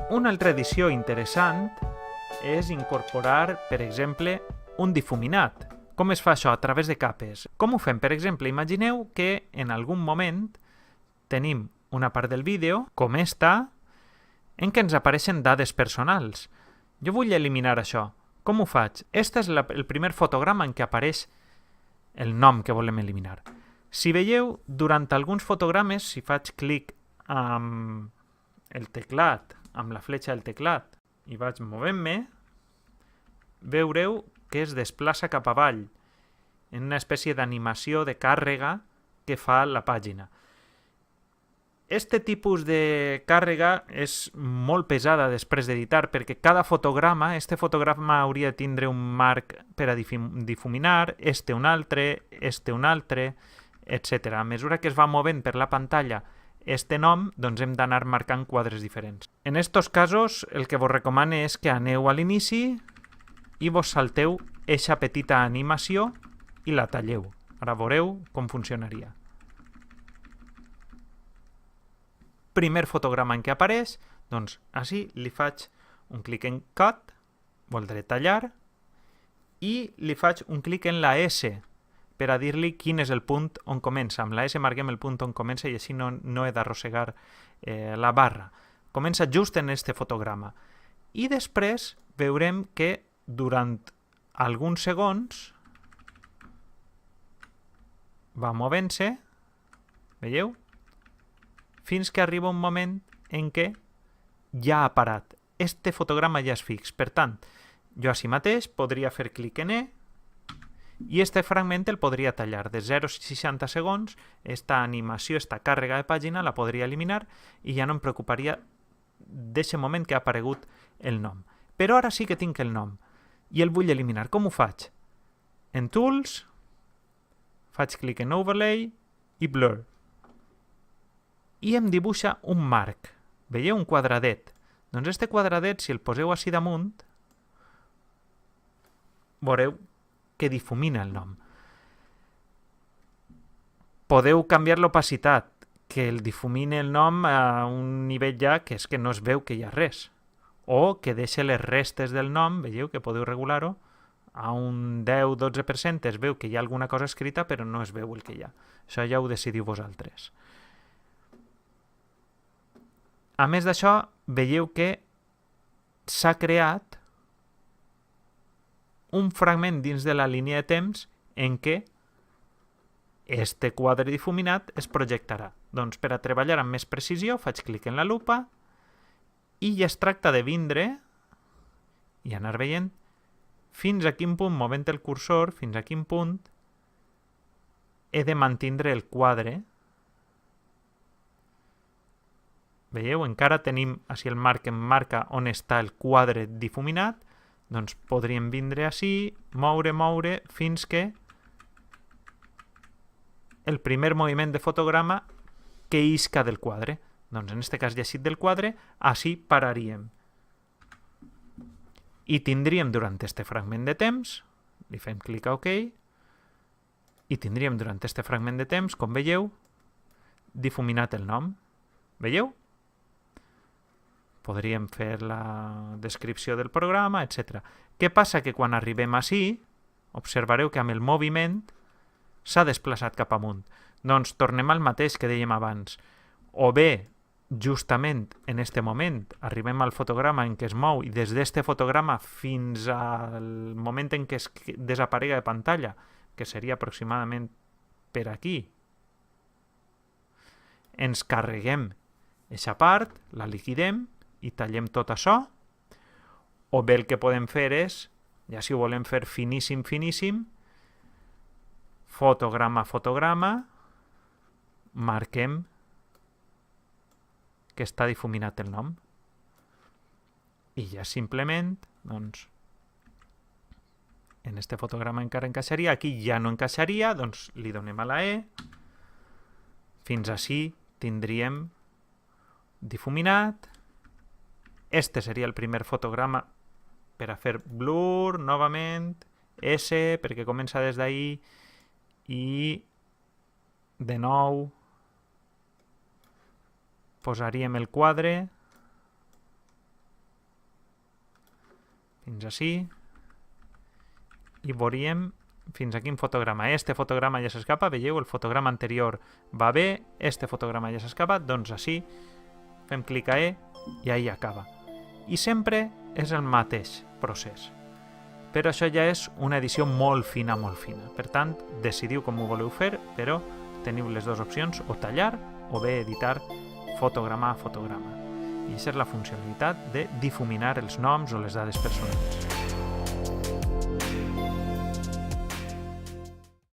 Una altra edició interessant és incorporar, per exemple, un difuminat. Com es fa això? A través de capes. Com ho fem? Per exemple, imagineu que en algun moment tenim una part del vídeo, com esta, en què ens apareixen dades personals. Jo vull eliminar això. Com ho faig? Este és el primer fotograma en què apareix el nom que volem eliminar. Si veieu, durant alguns fotogrames, si faig clic amb el teclat, amb la fletxa del teclat, i vaig movent-me, veureu que es desplaça cap avall en una espècie d'animació de càrrega que fa la pàgina. Este tipus de càrrega és molt pesada després d'editar perquè cada fotograma, este fotograma hauria de tindre un marc per a difuminar, este un altre, etc. A mesura que es va movent per la pantalla este nom, doncs hem d'anar marcant quadres diferents. En estos casos, el que vos recomano és que aneu a l'inici i vos salteu eixa petita animació i la talleu. Ara veureu com funcionaria. Primer fotograma en què apareix, doncs així li faig un clic en Cut, voldré tallar, i li faig un clic en la S per a dir-li quin és el punt on comença. Amb la S marquem el punt on comença i així no he d'arrossegar la barra. Comença just en este fotograma. I després veurem que durant alguns segons va movent-se, veieu? Fins que arriba un moment en què ja ha parat. Este fotograma ja és fix. Per tant, jo així mateix podria fer clic en E i este fragment el podria tallar. De 0 a 60 segons, esta animació, esta càrrega de pàgina, la podria eliminar i ja no em preocuparia d'aquest moment que ha aparegut el nom. Però ara sí que tinc el nom i el vull eliminar. Com ho faig? En Tools, faig clic en Overlay i Blur. I em dibuixa un marc. Veieu? Un quadradet. Doncs este quadradet, si el poseu així damunt, veureu que difumina el nom. Podeu canviar l'opacitat, que el difumine el nom a un nivell ja que és que no es veu que hi ha res. O que deixe les restes del nom, veieu que podeu regular-ho, a un 10-12% es veu que hi ha alguna cosa escrita però no es veu el que hi ha. Això ja ho decidiu vosaltres. A més d'això, veieu que s'ha creat un fragment dins de la línia de temps en què este quadre difuminat es projectarà. Doncs per a treballar amb més precisió faig clic en la lupa i ja es tracta de vindre i anar veient fins a quin punt, movent el cursor, fins a quin punt he de mantindre el quadre. Veieu? Encara tenim així el marc que em marca on està el quadre difuminat, doncs podríem vindre així, moure, fins que el primer moviment de fotograma que isca del quadre. Doncs en aquest cas ja eixit del quadre, així pararíem. I tindríem durant este fragment de temps, li fem clic a OK, i tindríem durant este fragment de temps, com veieu, difuminat el nom. Veieu? Podríem fer la descripció del programa, etc. Què passa? Que quan arribem així, observareu que amb el moviment s'ha desplaçat cap amunt. Doncs tornem al mateix que dèiem abans. O bé, justament en aquest moment, arribem al fotograma en què es mou i des d'este fotograma fins al moment en què es desaparega de pantalla, que seria aproximadament per aquí, ens carreguem aquesta part, la liquidem i tallem tot això, o bé el que podem fer és, ja si ho volem fer finíssim, fotograma, marquem que està difuminat el nom. I ja simplement, doncs, en este fotograma encara encaixaria, aquí ja no encaixaria, doncs li donem a la E, fins així tindríem difuminat. Este seria el primer fotograma per a fer blur, novament, S, perquè comença des d'ahí, i de nou posaríem el quadre fins ací, i veuríem fins a quin fotograma. Este fotograma ja s'escapa, veieu, el fotograma anterior va bé, este fotograma ja s'escapa, doncs així fem clic a E i ahí acaba. I sempre és el mateix procés. Però això ja és una edició molt fina, molt fina. Per tant, decidiu com ho voleu fer, però teniu les dues opcions, o tallar o bé editar fotograma a fotograma. I aquesta és la funcionalitat de difuminar els noms o les dades personals.